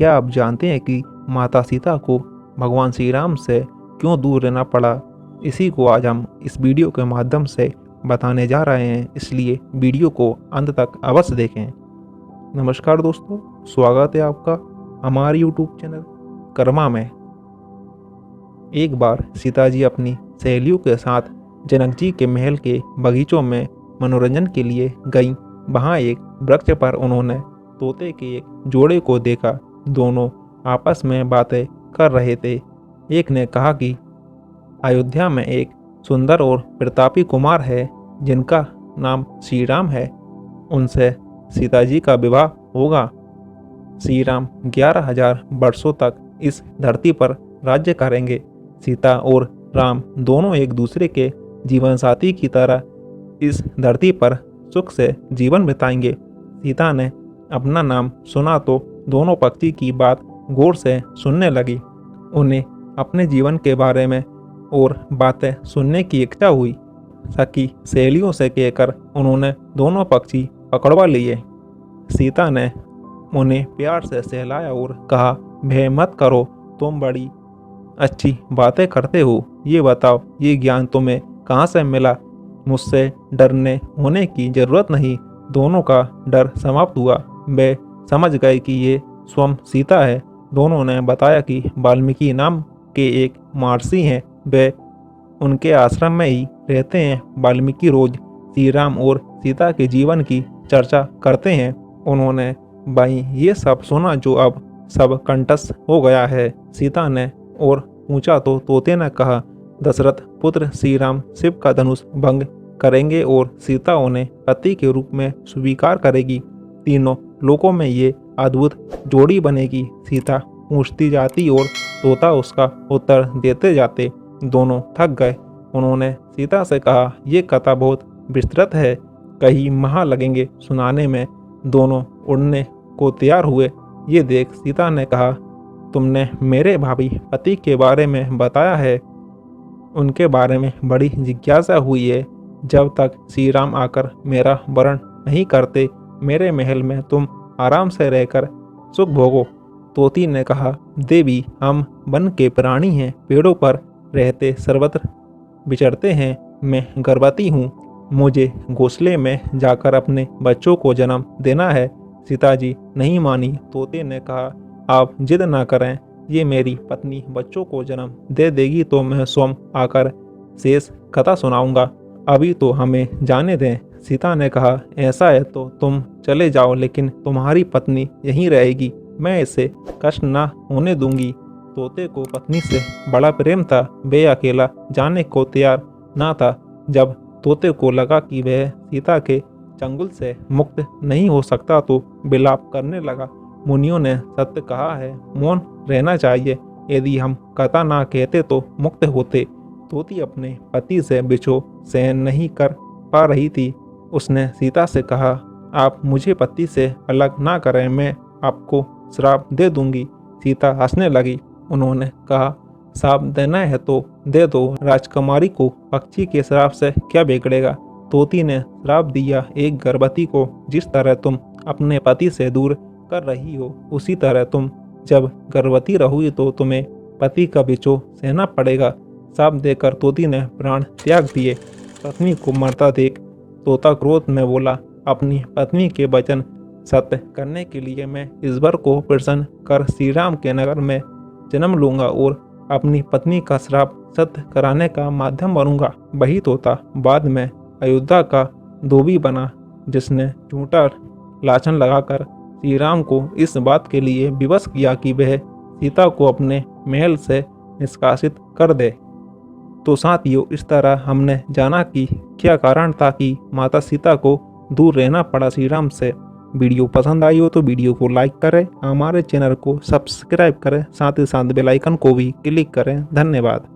क्या आप जानते हैं कि माता सीता को भगवान श्री राम से क्यों दूर रहना पड़ा? इसी को आज हम इस वीडियो के माध्यम से बताने जा रहे हैं, इसलिए वीडियो को अंत तक अवश्य देखें। नमस्कार दोस्तों, स्वागत है आपका हमारे यूट्यूब चैनल कर्मा में। एक बार सीता जी अपनी सहेलियों के साथ जनक जी के महल के बगीचों में मनोरंजन के लिए गईं। वहाँ एक वृक्ष पर उन्होंने तोते के एक जोड़े को देखा। दोनों आपस में बातें कर रहे थे। एक ने कहा कि अयोध्या में एक सुंदर और प्रतापी कुमार है जिनका नाम श्री राम है। उनसे सीता जी का विवाह होगा। श्री राम 11,000 वर्षों तक इस धरती पर राज्य करेंगे। सीता और राम दोनों एक दूसरे के जीवन साथी की तरह इस धरती पर सुख से जीवन बिताएंगे। सीता ने अपना नाम सुना तो दोनों पक्षी की बात गौर से सुनने लगी। उन्हें अपने जीवन के बारे में और बातें सुनने की इच्छा हुई। सखी सहेलियों से कहकर उन्होंने दोनों पक्षी पकड़वा लिए। सीता ने उन्हें प्यार से सहलाया और कहा, भय मत करो, तुम बड़ी अच्छी बातें करते हो। ये बताओ, ये ज्ञान तुम्हें कहाँ से मिला? मुझसे डरने होने की जरूरत नहीं। दोनों का डर समाप्त हुआ। वे समझ गए कि ये स्वयं सीता है। दोनों ने बताया कि वाल्मीकि नाम के एक महर्षि हैं। वे उनके आश्रम में ही रहते हैं। वाल्मीकि रोज श्री राम और सीता के जीवन की चर्चा करते हैं। उन्होंने भाई ये सब सुना जो अब सब कंठस्थ हो गया है। सीता ने और पूछा तो तोते ने कहा, दशरथ पुत्र श्री राम शिव का धनुष भंग करेंगे और सीता उन्हें पति के रूप में स्वीकार करेगी। तीनों लोकों में ये अद्भुत जोड़ी बनेगी। सीता पूछती जाती और तोता उसका उत्तर देते जाते। दोनों थक गए। उन्होंने सीता से कहा, ये कथा बहुत विस्तृत है, कई माह लगेंगे सुनाने में। दोनों उड़ने को तैयार हुए। ये देख सीता ने कहा, तुमने मेरे भावी पति के बारे में बताया है। उनके बारे में बड़ी जिज्ञासा हुई है। जब तक श्री राम आकर मेरा वरण नहीं करते, मेरे महल में तुम आराम से रहकर सुख भोगो। तोती ने कहा, देवी, हम वन के प्राणी हैं, पेड़ों पर रहते सर्वत्र विचरते हैं। मैं गर्भवती हूँ, मुझे घोंसले में जाकर अपने बच्चों को जन्म देना है। सीता जी नहीं मानी। तोते ने कहा, आप जिद ना करें, ये मेरी पत्नी बच्चों को जन्म दे देगी तो मैं स्वयं आकर शेष कथा सुनाऊंगा। अभी तो हमें जाने दें। सीता ने कहा, ऐसा है तो तुम चले जाओ, लेकिन तुम्हारी पत्नी यहीं रहेगी। मैं इसे कष्ट ना होने दूंगी। तोते को पत्नी से बड़ा प्रेम था। वे अकेला जाने को तैयार ना था। जब तोते को लगा कि वह सीता के चंगुल से मुक्त नहीं हो सकता तो विलाप करने लगा। मुनियों ने सत्य कहा है, मौन रहना चाहिए। यदि हम कथा ना कहते तो मुक्त होते। तोती अपने पति से बिछो सहन नहीं कर पा रही थी। उसने सीता से कहा, आप मुझे पति से अलग ना करें, मैं आपको श्राप दे दूंगी। सीता हंसने लगी। उन्होंने कहा, श्राप देना है तो दे दो, राजकुमारी को पक्षी के श्राप से क्या बिगड़ेगा। तोती ने श्राप दिया, एक गर्भवती को जिस तरह तुम अपने पति से दूर कर रही हो, उसी तरह तुम जब गर्भवती रहोगी तो तुम्हें पति का बिछो सहना पड़ेगा। श्राप देकर तोती ने प्राण त्याग दिए। पत्नी को मरता देख तोता क्रोध में बोला, अपनी पत्नी के वचन सत्य करने के लिए मैं ईश्वर को प्रसन्न कर श्री राम के नगर में जन्म लूंगा और अपनी पत्नी का श्राप सत्य कराने का माध्यम बनूंगा। वही तोता बाद में अयोध्या का धोबी बना, जिसने झूठा लाछन लगाकर श्री राम को इस बात के लिए विवश किया कि वह सीता को अपने महल से निष्कासित कर दे। तो साथियों, इस तरह हमने जाना कि क्या कारण था कि माता सीता को दूर रहना पड़ा श्री राम से। वीडियो पसंद आई हो तो वीडियो को लाइक करें, हमारे चैनल को सब्सक्राइब करें, साथ ही साथ बेल आइकन को भी क्लिक करें। धन्यवाद।